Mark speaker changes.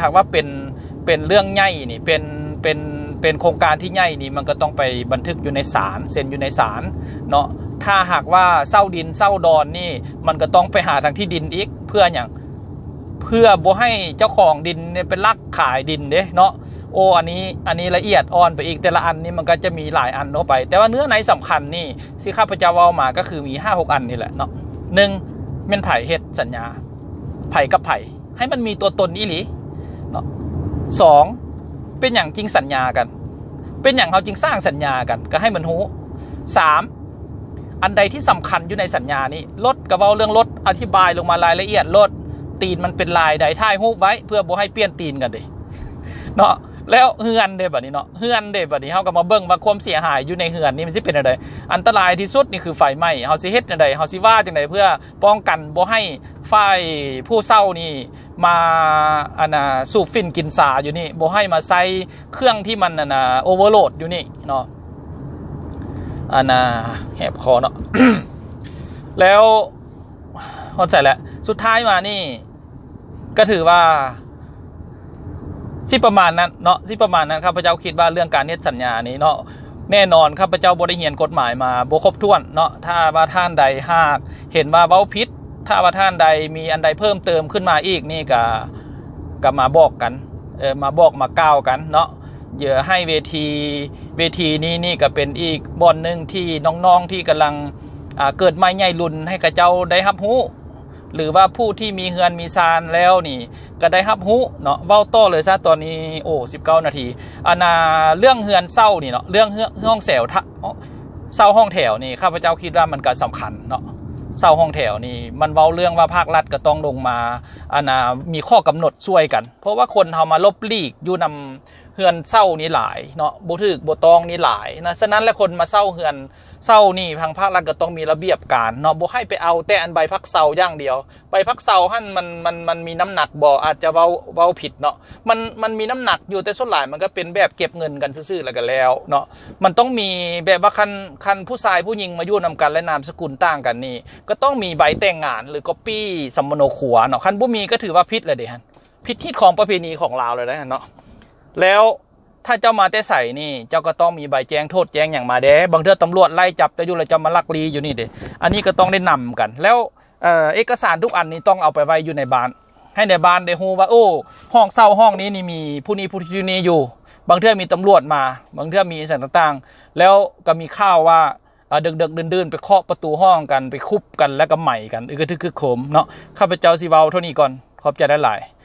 Speaker 1: หากว่าเป็นเรื่องใหญ่นี่เป็นโครงการที่ใหญ่นี่มันก็ต้องไปบันทึกอยู่ในศาลเซ็นอยู่ในศาลเนาะถ้าหากว่าเศร้าดินเศร้าดอนนี่มันก็ต้องไปหาทางที่ดินอีกเพื่ออย่างเพื่อบ่ให้เจ้าของดินเนี่ยเป็นลักขายดินเด้เนาะโอ้อันนี้ละเอียดอ่อนไปอีกแต่ละอันนี่มันก็จะมีหลายอันเนาะไปแต่ว่าเนื้อในสำคัญนี่ที่ข้าพเจ้าเอามาก็คือมี 5-6 อันนี่แหละเนาะ1เป็นไผ่เฮ็ดสัญญาไผ่กับไผ่ให้มันมีตัวตนอีหลีเนาะ2เป็นอย่างจริงสัญญากันเป็นอย่างเขาจริงสร้างสัญญากันก็ให้มันรู้3อันใดที่สำคัญอยู่ในสัญญานี้รถกระเว้าเรื่องรถอธิบายลงมารายละเอียดรถตีนมันเป็นลายใดถ่ายรูปไว้เพื่อบ่ให้เปลี่ยนตีนกันดิเนาะแล้วเฮือนเด้แบบนี้เนาะเฮือนเด้แบบนี้เฮาก็มาเบิ่งว่าความเสียหายอยู่ในเฮือนนี่มันสิเป็นจังได๋อันตรายที่สุดนี่คือไฟไหม้เฮาสิเฮ็ดจังได๋เฮาสิว่าจังได๋เพื่อป้องกันบ่ให้ฝ่ายผู้เช่านี่มาสูบฝิ่นกินสาอยู่นี่บ่ให้มาใส่เครื่องที่มันโอเวอร์โหลดอยู่นี่เนาะแหบคอเนาะ แล้วพอเสร็จแล้วสุดท้ายมานี่ก็ถือว่าสิประมาณนั้นเนาะสิประมาณนั้นข้าพเจ้าคิดว่าเรื่องการเฮ็ดสัญญานี้เนาะแน่นอนข้าพเจ้าบ่ได้เรียนกฎหมายมาบ่ครบถ้วนเนาะถ้าว่าท่านใดหากเห็นว่าเว้าผิดถ้าว่าท่านใดมีอันใดเพิ่มเติมขึ้นมาอีกนี่ก็มาบอกกันมาบอกมากล่าวกันเนาะเดี๋ยวให้เวทีนี้ก็เป็นอีกบ่อนนึงที่น้องๆที่กำลังเกิดใหม่ใหญ่รุ่นให้กับเจ้าได้รับรู้หรือว่าผู้ที่มีเฮือนมีซานแล้วนี่ก็ได้รับรู้เนาะเว้าต่อเลยซะตอนนี้โอ้19 นาทีเรื่องเฮือนเศร้านี่เนาะเรื่องห้องแถวเศร้าห้องแถวนี่ข้าพเจ้าคิดว่ามันก็สำคัญเนาะเศร้าห้องแถวนี่มันเว้าเรื่องว่าภาครัฐก็ต้องลงมามีข้อกำหนดช่วยกันเพราะว่าคนเฮามาลบลีกอยู่นำเฮือนเศร้านี่หลายเนาะบ่ถึกบ่ตองนี่หลายนะฉะนั้นแล้วคนมาเศร้าเฮือนเศร้านี่ทางภาครัฐก็ต้องมีระเบียบการเนาะบ่ให้ไปเอาแต่อันใบพักเศร้าอย่างเดียวใบพักเศร้าหั่นมันมีน้ำหนักบ่อาจจะเว้าผิดเนาะมันมีน้ำหนักอยู่แต่ส่วนหลายมันก็เป็นแบบเก็บเงินกันซื่อๆแล้วก็แล้วเนาะมันต้องมีแบบว่าคันผู้ชายผู้หญิงมาอยู่นำกันและนามสกุลต่างกันนี่ก็ต้องมีใบแต่งงานหรือก๊อปปี้สัมมโนครัวเนาะคันบ่มีก็ถือว่าผิดเลยเด้ฮะผิดที่ของประเพณีของลาวเลยนะเนาะแล้วถ้าเจ้ามาแต่ใส่นี่เจ้าก็ต้องมีใบแจ้งโทษแจ้งอย่างมาเด้บางเทื่อตำรวจไล่จับจะอยู่แล้วจะมาลักลีอยู่นี่เด้อันนี้ก็ต้องได้นำกันแล้วเอกสารทุกอันนี้ต้องเอาไปไว้อยู่ในบ้านให้ในบ้านได้ฮู้ว่าโอ้ห้องเช่าห้องนี้นี่มีผู้นี้อยู่บางเทื่อมีตำรวจมาบางเทื่อมีสิ่งต่างๆแล้วก็มีข่าวว่าดึกๆดื่นๆไปเคาะประตูห้องกันไปคุบกันแล้วก็ใหม่กันคือโขมเนาะข้าพเจ้าสิเว้าเท่านี้ก่อนขอบใจหลายๆ